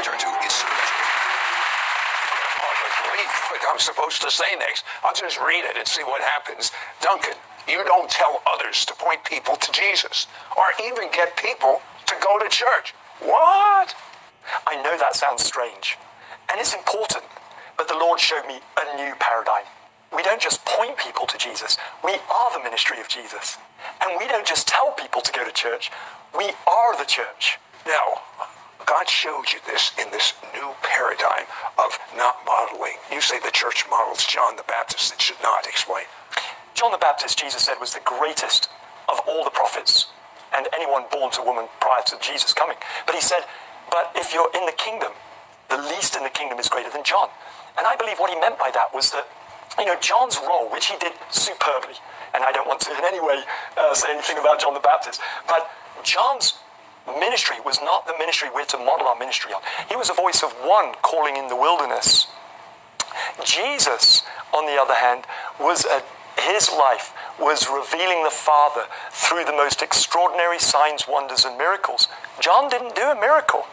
return to is supernatural. Believe what I'm supposed to say next. I'll just read it and see what happens. Duncan, you don't tell others to point people to Jesus or even get people to go to church. What? I know that sounds strange, and it's important, but the Lord showed me a new paradigm. We don't just point people to Jesus, we are the ministry of Jesus. And we don't just tell people to go to church, we are the church. Now, God showed you this in this new paradigm of not modeling. You say the church models John the Baptist. It should not. Explain. John the Baptist, Jesus said, was the greatest of all the prophets and anyone born to woman prior to Jesus coming. But he said, but if you're in the kingdom, the least in the kingdom is greater than John. And I believe what he meant by that was that, John's role, which he did superbly, and I don't want to in any way say anything about John the Baptist, but John's ministry was not the ministry we're to model our ministry on. He was a voice of one calling in the wilderness. Jesus, on the other hand, his life was revealing the Father through the most extraordinary signs, wonders, and miracles. John didn't do a miracle.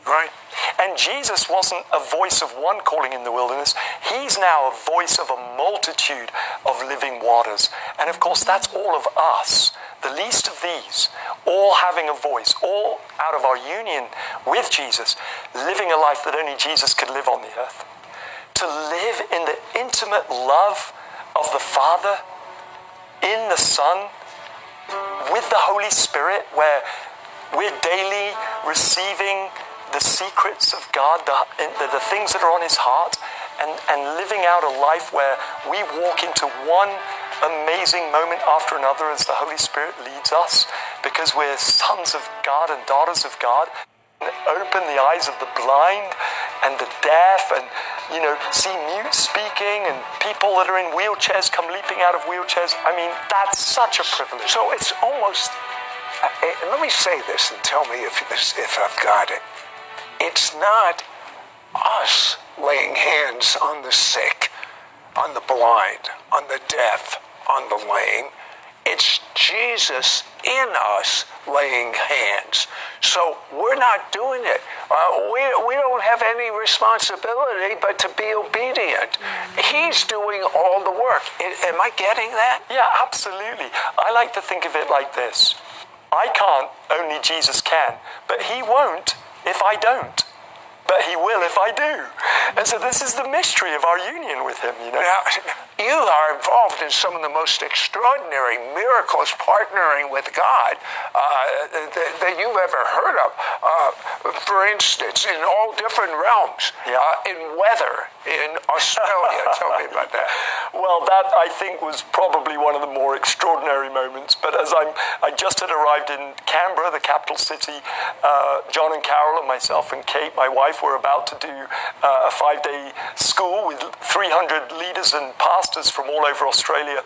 Right. And Jesus wasn't a voice of one calling in the wilderness. He's now a voice of a multitude of living waters. And of course, that's all of us, the least of these, all having a voice, all out of our union with Jesus, living a life that only Jesus could live on the earth. To live in the intimate love of the Father, in the Son, with the Holy Spirit, where we're daily receiving the secrets of God, the things that are on his heart, and living out a life where we walk into one amazing moment after another as the Holy Spirit leads us, because we're sons of God and daughters of God. Open the eyes of the blind and the deaf, and see mute speaking, and people that are in wheelchairs come leaping out of wheelchairs. I mean, that's such a privilege. So it's almost, let me say this and tell me if I've got it. It's not us laying hands on the sick, on the blind, on the deaf, on the lame. It's Jesus in us laying hands. So we're not doing it. We don't have any responsibility but to be obedient. He's doing all the work. Am I getting that? Yeah, absolutely. I like to think of it like this. I can't, only Jesus can, but he won't if I don't. But he will if I do. And so this is the mystery of our union with him, Now, you are involved in some of the most extraordinary miracles partnering with God that you've ever heard of. For instance, in all different realms, in weather, in Australia. Tell me about that. Well, that I think was probably one of the more extraordinary moments. But as I just had arrived in Canberra, the capital city, John and Carol and myself and Kate, my wife, were about to do a 5-day school with 300 leaders and pastors from all over Australia.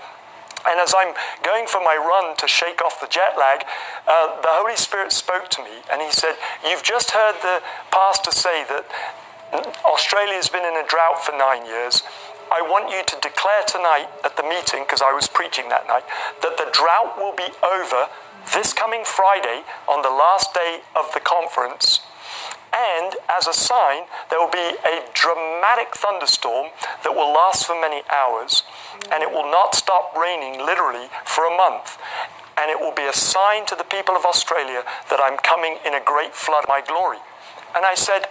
And as I'm going for my run to shake off the jet lag, the Holy Spirit spoke to me and he said, "You've just heard the pastor say that Australia's been in a drought for 9 years. I want you to declare tonight at the meeting," because I was preaching that night, "that the drought will be over this coming Friday on the last day of the conference. And as a sign, there will be a dramatic thunderstorm that will last for many hours, and it will not stop raining literally for a month. And it will be a sign to the people of Australia that I'm coming in a great flood of my glory." And I said,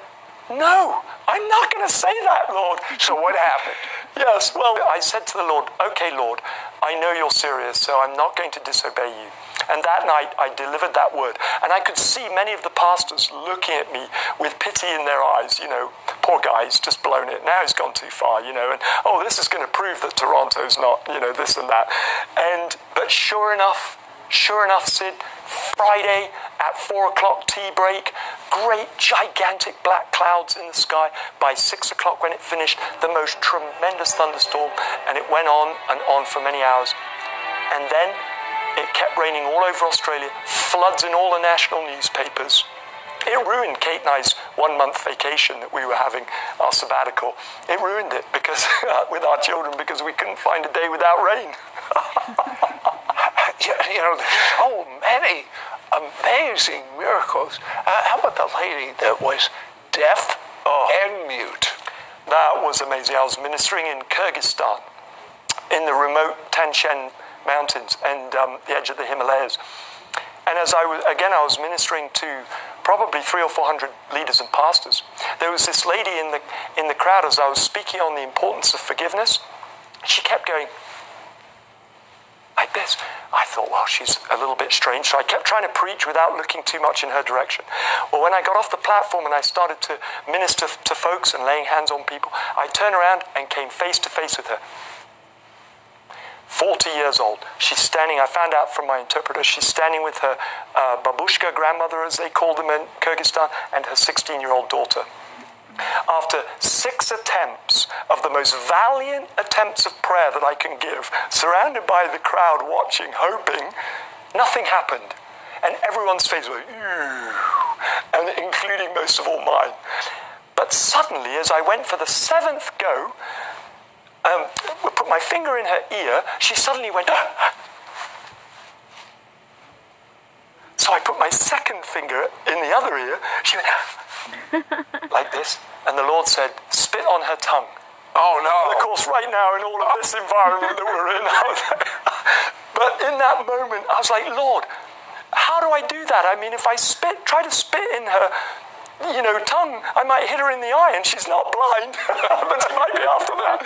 "No, I'm not going to say that, Lord." So what happened? Yes, well, I said to the Lord, "Okay, Lord, I know you're serious, so I'm not going to disobey you." And that night, I delivered that word. And I could see many of the pastors looking at me with pity in their eyes. Poor guy, he's just blown it. Now he's gone too far, and, this is going to prove that Toronto's not, this and that. But sure enough, Sid, Friday at 4 o'clock tea break, great gigantic black clouds in the sky. By 6 o'clock when it finished, the most tremendous thunderstorm, and it went on and on for many hours. And then it kept raining all over Australia, floods in all the national newspapers. It ruined Kate and I's 1-month vacation that we were having, our sabbatical. It ruined it because with our children, because we couldn't find a day without rain. There's so many amazing miracles. How about the lady that was deaf and mute. That was amazing. I was ministering in Kyrgyzstan, in the remote Tanshan mountains and the edge of the Himalayas. And as I was ministering to probably 300 or 400 leaders and pastors. There was this lady in the crowd as I was speaking on the importance of forgiveness. She kept going like this. I thought, well, she's a little bit strange. So I kept trying to preach without looking too much in her direction. Well, when I got off the platform and I started to minister to folks and laying hands on people, I turned around and came face to face with her. 40 years old. She's standing, I found out from my interpreter, she's standing with her babushka, grandmother as they call them in Kyrgyzstan, and her 16-year-old daughter. After 6 attempts of the most valiant attempts of prayer that I can give, surrounded by the crowd watching, hoping, nothing happened. And everyone's face was, and including most of all mine. But suddenly, as I went for the 7th go, put my finger in her ear, she suddenly went, So I put my second finger in the other ear, she went, like this, and the Lord said, spit on her tongue. Oh, no. And of course, right now, in all of this environment that we're in, but in that moment, I was like, Lord, how do I do that? I mean, if I try to spit in her, tongue, I might hit her in the eye, and she's not blind, but she might be after that.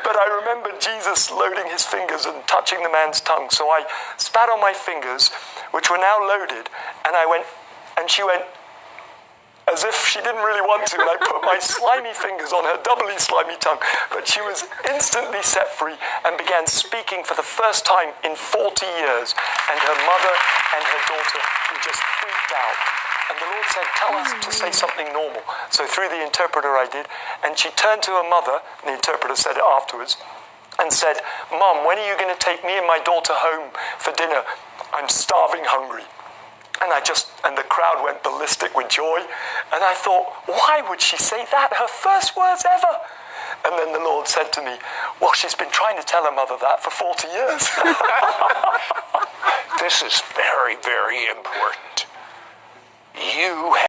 But I remember Jesus loading his fingers and touching the man's tongue, so I spat on my fingers, which were now loaded, and she went, as if she didn't really want to, and I put my slimy fingers on her doubly slimy tongue, but she was instantly set free and began speaking for the first time in 40 years, and her mother and her daughter were just freaked out. And the Lord said, tell us to say something normal. So through the interpreter I did, and she turned to her mother, and the interpreter said it afterwards, and said, Mom, when are you going to take me and my daughter home for dinner? I'm starving hungry. And the crowd went ballistic with joy. And I thought, why would she say that? Her first words ever. And then the Lord said to me, well, she's been trying to tell her mother that for 40 years. This is very, very important. You